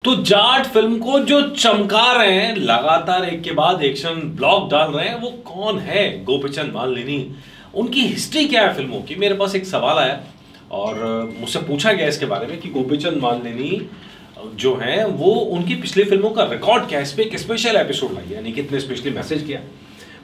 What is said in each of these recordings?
तो जाट फिल्म को जो चमका रहे हैं, लगातार एक के बाद एक्शन ब्लॉक डाल रहे हैं, वो कौन है? गोपीचंद मालिनी। उनकी हिस्ट्री क्या है फिल्मों की? मेरे पास एक सवाल आया और मुझसे पूछा गया इसके बारे में कि गोपीचंद मालिनी जो है वो उनकी पिछली फिल्मों का रिकॉर्ड क्या है, इस पे एक स्पेशल एपिसोड लाइए, यानी कि इतने स्पेशली मैसेज किया।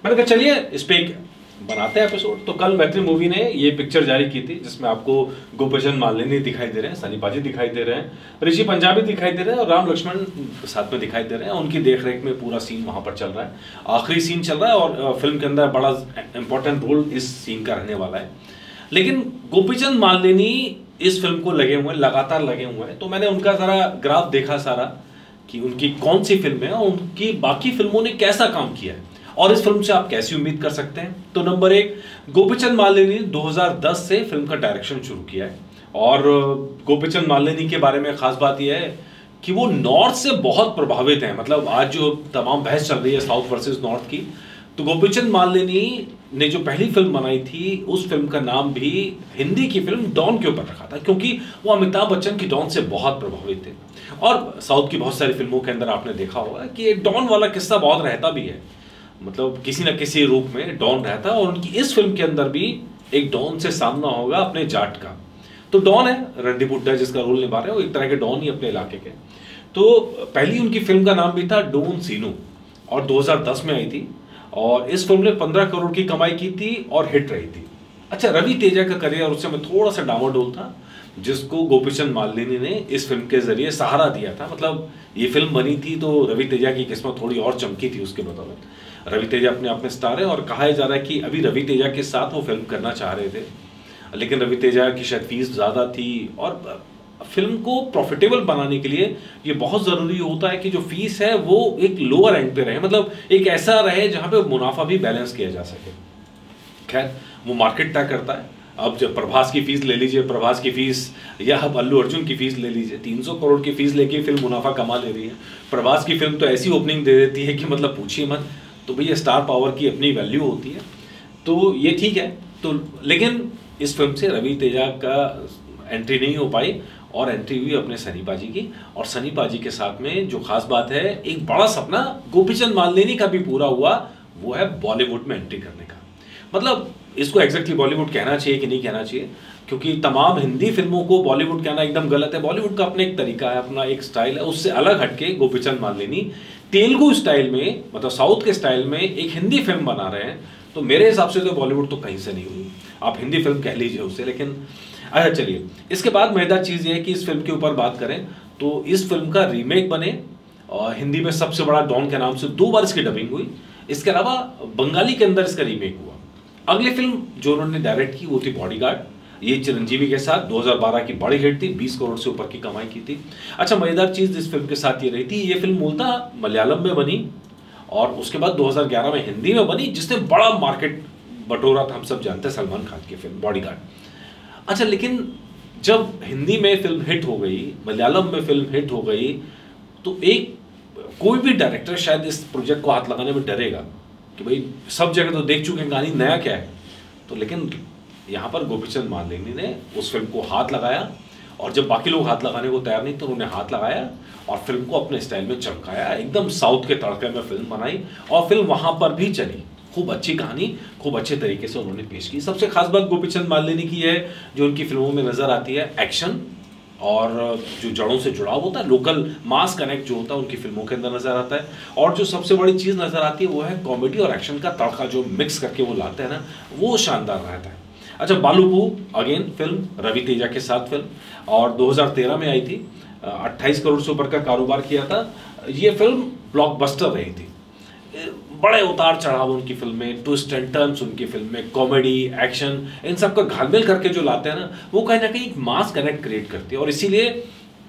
मैंने कहा चलिए इस पे एक बनाते हैं एपिसोड। तो कल मैत्री मूवी ने ये पिक्चर जारी की थी जिसमें आपको गोपीचंद मालिनी दिखाई दे रहे हैं, सनी पाजी दिखाई दे रहे हैं, ऋषि पंजाबी दिखाई दे रहे हैं और राम लक्ष्मण साथ में दिखाई दे रहे हैं। उनकी देखरेख में पूरा सीन वहां पर चल रहा है, आखिरी सीन चल रहा है और फिल्म के अंदर बड़ा इंपॉर्टेंट रोल इस सीन का रहने वाला है। लेकिन गोपीचंद मालिनी इस फिल्म को लगे हुए हैं, लगातार लगे हुए हैं। तो मैंने उनका जरा ग्राफ देखा सारा कि उनकी कौन सी फिल्में हैं और उनकी बाकी फिल्मों ने कैसा काम किया है और इस फिल्म से आप कैसी उम्मीद कर सकते हैं। तो नंबर एक, गोपीचंद मालिनी 2010 से फिल्म का डायरेक्शन शुरू किया है और गोपीचंद मालिनी के बारे में खास बात यह है कि वो नॉर्थ से बहुत प्रभावित हैं। मतलब आज जो तमाम बहस चल रही है साउथ वर्सेस नॉर्थ की, तो गोपीचंद मालिनी ने जो पहली फिल्म बनाई थी उस फिल्म का नाम भी हिंदी की फिल्म डॉन के ऊपर रखा था, क्योंकि वो अमिताभ बच्चन की डॉन से बहुत प्रभावित थे। और साउथ की बहुत सारी फिल्मों के अंदर आपने देखा होगा कि एक डॉन वाला किस्सा बहुत रहता भी है, मतलब किसी न किसी रूप में डॉन रहता है और उनकी इस फिल्म के अंदर भी एक डॉन से सामना होगा अपने जाट का। तो डॉन है रणदीप हुड्डा जिसका रोल निभा रहे हैं, वो एक तरह के डॉन ही अपने इलाके के। तो पहली उनकी फिल्म का नाम भी था डॉन सीनू और 2010 में आई थी और इस फिल्म ने 15 करोड़ की कमाई की थी और हिट रही थी। अच्छा, रवि तेजा का करियर उस समय थोड़ा सा डामाडोल था, जिसको गोपीचंद मालिनी ने इस फिल्म के जरिए सहारा दिया था। मतलब ये फिल्म बनी थी तो रवि तेजा की किस्मत थोड़ी और चमकी थी उसके बदौलत। रवि तेजा अपने आप में स्टार है और कहा जा रहा है कि अभी रवि तेजा के साथ वो फिल्म करना चाह रहे थे, लेकिन रवि तेजा की शायद फीस ज़्यादा थी और फिल्म को प्रॉफिटेबल बनाने के लिए ये बहुत ज़रूरी होता है कि जो फीस है वो एक लोअर एंड पे रहे, मतलब एक ऐसा रहे जहाँ पे मुनाफा भी बैलेंस किया जा सके। खैर, वो मार्केट तय करता है। अब जब प्रभास की फीस ले लीजिए, प्रभास की फीस, या अब अल्लू अर्जुन की फीस ले लीजिए, 300 करोड़ की फीस लेके फिल्म मुनाफा कमा ले रही है। प्रभास की फिल्म तो ऐसी ओपनिंग दे देती है कि मतलब पूछिए मत। तो भैया स्टार पावर की अपनी वैल्यू होती है, तो ये ठीक है। तो लेकिन इस फिल्म से रवि तेजा का एंट्री नहीं हो पाई और एंट्री हुई अपने सनी पाजी की। और सनी पाजी के साथ में जो खास बात है, एक बड़ा सपना गोपीचंद मालिनी का भी पूरा हुआ, वो है बॉलीवुड में एंट्री करने का। मतलब इसको एग्जैक्टली बॉलीवुड कहना चाहिए कि नहीं कहना चाहिए, क्योंकि तमाम हिंदी फिल्मों को बॉलीवुड कहना एकदम गलत है। बॉलीवुड का अपना एक तरीका है, अपना एक स्टाइल है, उससे अलग हटके गोपीचंद मालिनी तेलुगु स्टाइल में, मतलब साउथ के स्टाइल में एक हिंदी फिल्म बना रहे हैं। तो मेरे हिसाब से तो बॉलीवुड तो कहीं से नहीं हुई, आप हिंदी फिल्म कह लीजिए उसे। लेकिन अच्छा चलिए, इसके बाद मजेदार चीज़ ये है कि इस फिल्म के ऊपर बात करें तो इस फिल्म का रीमेक बने और हिंदी में सबसे बड़ा डॉन के नाम से 2 बार इसकी डबिंग हुई। इसके अलावा बंगाली के अंदर इसका रीमेक हुआ। अगली फिल्म जो उन्होंने डायरेक्ट की वो थी बॉडीगार्ड, ये चिरंजीवी के साथ 2012 की बड़ी हिट थी, 20 करोड़ से ऊपर की कमाई की थी। अच्छा, मजेदार चीज़ इस फिल्म के साथ ये रही थी, ये फिल्म मूलतः मलयालम में बनी और उसके बाद 2011 में हिंदी में बनी, जिसने बड़ा मार्केट बटोरा था। हम सब जानते हैं सलमान खान की फिल्म बॉडीगार्ड। अच्छा, लेकिन जब हिंदी में फिल्म हिट हो गई, मलयालम में फिल्म हिट हो गई, तो एक कोई भी डायरेक्टर शायद इस प्रोजेक्ट को हाथ लगाने में डरेगा कि भाई सब जगह तो देख चुके हैं कहानी, नया क्या है। तो लेकिन यहाँ पर गोपीचंद मालिनी ने उस फिल्म को हाथ लगाया और जब बाकी लोग हाथ लगाने को तैयार नहीं तो उन्होंने हाथ लगाया और फिल्म को अपने स्टाइल में चमकाया, एकदम साउथ के तड़के में फिल्म बनाई और फिल्म वहाँ पर भी चली। खूब अच्छी कहानी, खूब अच्छे तरीके से उन्होंने पेश की। सबसे खास बात गोपीचंद मालिनी की है जो उनकी फिल्मों में नजर आती है, एक्शन और जो जड़ों से जुड़ाव होता है, लोकल मास कनेक्ट जो होता है उनकी फिल्मों के अंदर नजर आता है। और जो सबसे बड़ी चीज़ नजर आती है वो है कॉमेडी और एक्शन का तड़का जो मिक्स करके वो लाते हैं ना, वो शानदार रहता है। अच्छा, बालूपू अगेन फिल्म रवि तेजा के साथ फिल्म और 2013 में आई थी, 28 करोड़ से ऊपर का कारोबार किया था। ये फिल्म ब्लॉकबस्टर रही थी, बड़े उतार चढ़ाव उनकी फिल्म में, ट्विस्ट एंड टर्न्स उनकी फिल्म में, कॉमेडी एक्शन इन सब का घालमेल करके जो लाते हैं ना, वो कहीं ना कहीं एक मास कनेक्ट क्रिएट करती है और इसीलिए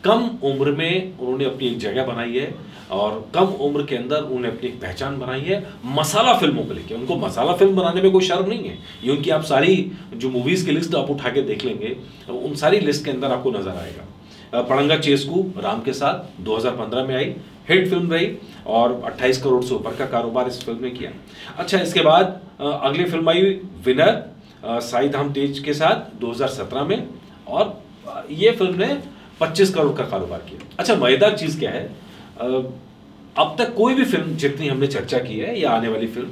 कम उम्र में उन्होंने अपनी एक जगह बनाई है और कम उम्र के अंदर उन्होंने अपनी एक पहचान बनाई है मसाला फिल्मों को लेकर। उनको मसाला फिल्म बनाने में कोई शर्म नहीं है, ये उनकी आप सारी जो मूवीज़ की लिस्ट आप उठा के देख लेंगे, उन सारी लिस्ट के अंदर आपको नजर आएगा। पड़ंगा चेस्कू राम के साथ 2015 में आई, हिट फिल्म रही और 28 करोड़ से ऊपर का कारोबार इस फिल्म ने किया। अच्छा, इसके बाद अगली फिल्म आई विनर साई धाम तेज के साथ 2017 में और ये फिल्म ने 25 करोड़ का कारोबार किया। अच्छा, मजेदार चीज क्या है, अब तक कोई भी फिल्म जितनी हमने चर्चा की है या आने वाली फिल्म,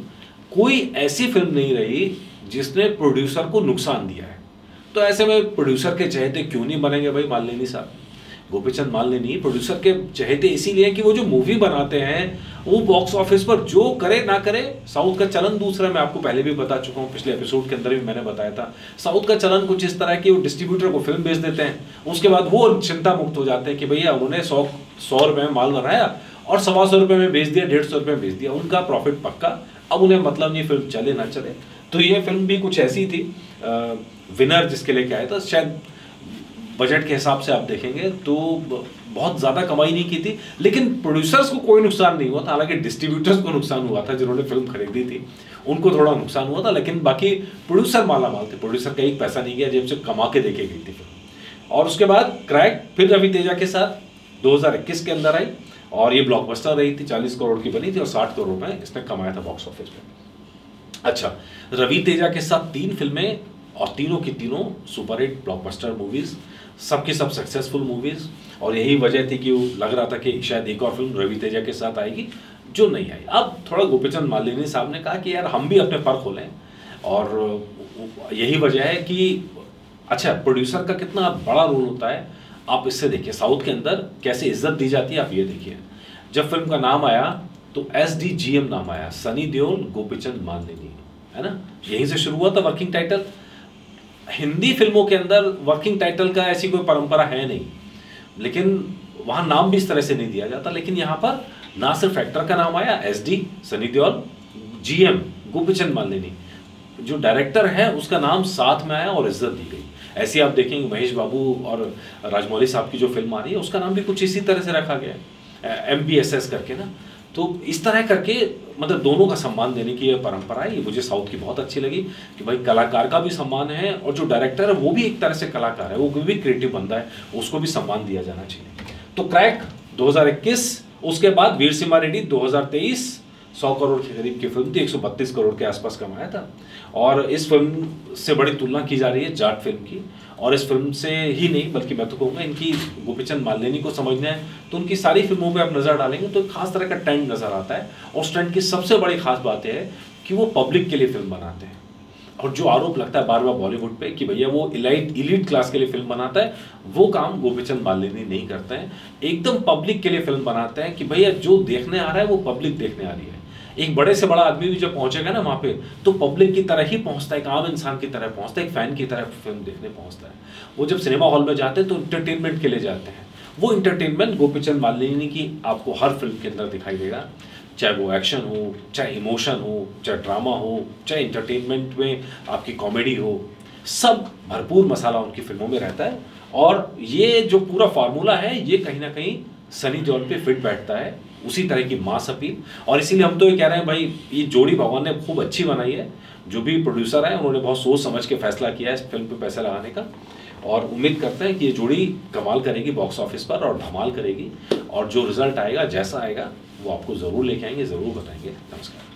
कोई ऐसी फिल्म नहीं रही जिसने प्रोड्यूसर को नुकसान दिया है। तो ऐसे में प्रोड्यूसर के चहेते क्यों नहीं बनेंगे भाई मालिनी साहब? गोपीचंद मालिनी प्रोड्यूसर के चहेते इसीलिए कि वो जो मूवी बनाते हैं वो बॉक्स ऑफिस पर जो करे ना करे, साउथ का चलन दूसरा, मैं आपको पहले भी बता चुका हूँ, पिछले एपिसोड के अंदर भी मैंने बताया था। साउथ का चलन कुछ इस तरह कि वो डिस्ट्रीब्यूटर को फिल्म बेच देते हैं, उसके बाद वो चिंता मुक्त हो जाते हैं कि भैया उन्होंने 100 रुपये में माल बनाया और 125 रुपये में बेच दिया, 150 रुपये में बेच दिया, उनका प्रॉफिट पक्का। अब उन्हें मतलब नहीं फिल्म चले ना चले। तो ये फिल्म भी कुछ ऐसी थी, विनर जिसके लेके आया था, शायद बजट के हिसाब से आप देखेंगे तो बहुत ज़्यादा कमाई नहीं की थी, लेकिन प्रोड्यूसर्स को कोई नुकसान नहीं हुआ था। हालांकि डिस्ट्रीब्यूटर्स को नुकसान हुआ था, जिन्होंने फिल्म खरीदी थी उनको थोड़ा नुकसान हुआ था, लेकिन बाकी प्रोड्यूसर माला माल थे। प्रोड्यूसर का एक पैसा नहीं गया, जेब से कमा के देके गई थी फिल्म। और उसके बाद क्रैक फिर रवि तेजा के साथ 2021 के अंदर आई और ये ब्लॉकबस्टर रही थी, 40 करोड़ की बनी थी और 60 करोड़ रुपए इसने कमाया था बॉक्स ऑफिस में। अच्छा, रवि तेजा के साथ 3 फिल्में और तीनों की तीनों सुपरहिट ब्लॉकबस्टर मूवीज, सबकी सब सक्सेसफुल मूवीज। और यही वजह थी कि वो लग रहा था कि शायद एक और फिल्म रवि तेजा के साथ आएगी, जो नहीं आई। अब थोड़ा गोपीचंद मालिनी साहब ने कहा कि यार हम भी अपने पर खोलें, और यही वजह है कि अच्छा, प्रोड्यूसर का कितना बड़ा रोल होता है आप इससे देखिए। साउथ के अंदर कैसे इज्जत दी जाती है आप ये देखिए। जब फिल्म का नाम आया तो SDGM नाम आया, सनी देओल गोपीचंद मालिनी, है ना, यहीं से शुरू हुआ था वर्किंग टाइटल। हिंदी फिल्मों के अंदर वर्किंग टाइटल का ऐसी कोई परंपरा है नहीं, लेकिन वहां नाम भी इस तरह से नहीं दिया जाता। लेकिन यहाँ पर ना सिर्फ एक्टर का नाम आया SD सनी देओल, GM गोपीचंद मालिनी, जो डायरेक्टर है उसका नाम साथ में आया और इज्जत दी गई। ऐसे आप देखेंगे महेश बाबू और राजमौली साहब की जो फिल्म आ रही है उसका नाम भी कुछ इसी तरह से रखा गया है, MPSS करके ना। तो इस तरह करके मतलब दोनों का सम्मान देने की ये परंपरा है, ये मुझे साउथ की बहुत अच्छी लगी कि भाई कलाकार का भी सम्मान है और जो डायरेक्टर है वो भी एक तरह से कलाकार है, वो भी क्रिएटिव बंदा है, उसको भी सम्मान दिया जाना चाहिए। तो क्रैक 2021, उसके बाद वीर सिम्हा रेड्डी 2023 100 करोड़ के करीब की फिल्म थी, 132 करोड़ के आसपास कमाया था। और इस फिल्म से बड़ी तुलना की जा रही है जाट फिल्म की, और इस फिल्म से ही नहीं बल्कि मैं तो कहूँगा इनकी गोपीचंद मालिनी को समझना है तो उनकी सारी फिल्मों पे आप नज़र डालेंगे तो एक खास तरह का ट्रेंड नज़र आता है। और उस ट्रेंड की सबसे बड़ी खास बात है कि वो पब्लिक के लिए फिल्म बनाते हैं। और जो आरोप लगता है बार बार बॉलीवुड पे कि भैया वो इलीट क्लास के लिए फिल्म बनाता है, वो काम गोपीचंद मालिनी नहीं करते हैं। एकदम पब्लिक के लिए फिल्म बनाते हैं कि भैया जो देखने आ रहा है वो पब्लिक देखने आ रही है। एक बड़े से बड़ा आदमी भी जब पहुंचेगा ना वहाँ पे तो पब्लिक की तरह ही पहुंचता है, एक आम इंसान की तरह पहुंचता है, एक फैन की तरह फिल्म देखने पहुंचता है। वो जब सिनेमा हॉल में जाते हैं तो इंटरटेनमेंट के लिए जाते हैं। वो इंटरटेनमेंट गोपीचंद मालिनी की आपको हर फिल्म के अंदर दिखाई देगा, चाहे वो एक्शन हो, चाहे इमोशन हो, चाहे ड्रामा हो, चाहे इंटरटेनमेंट में आपकी कॉमेडी हो, सब भरपूर मसाला उनकी फिल्मों में रहता है। और ये जो पूरा फार्मूला है ये कहीं ना कहीं सनी देओल पे फिट बैठता है, उसी तरह की मास अपील। और इसीलिए हम तो ये कह रहे हैं भाई ये जोड़ी भगवान ने खूब अच्छी बनाई है। जो भी प्रोड्यूसर है उन्होंने बहुत सोच समझ के फैसला किया है इस फिल्म पे पैसा लगाने का, और उम्मीद करते हैं कि ये जोड़ी कमाल करेगी बॉक्स ऑफिस पर और धमाल करेगी। और जो रिजल्ट आएगा जैसा आएगा वो आपको ज़रूर लेके आएंगे, ज़रूर बताएंगे। नमस्कार।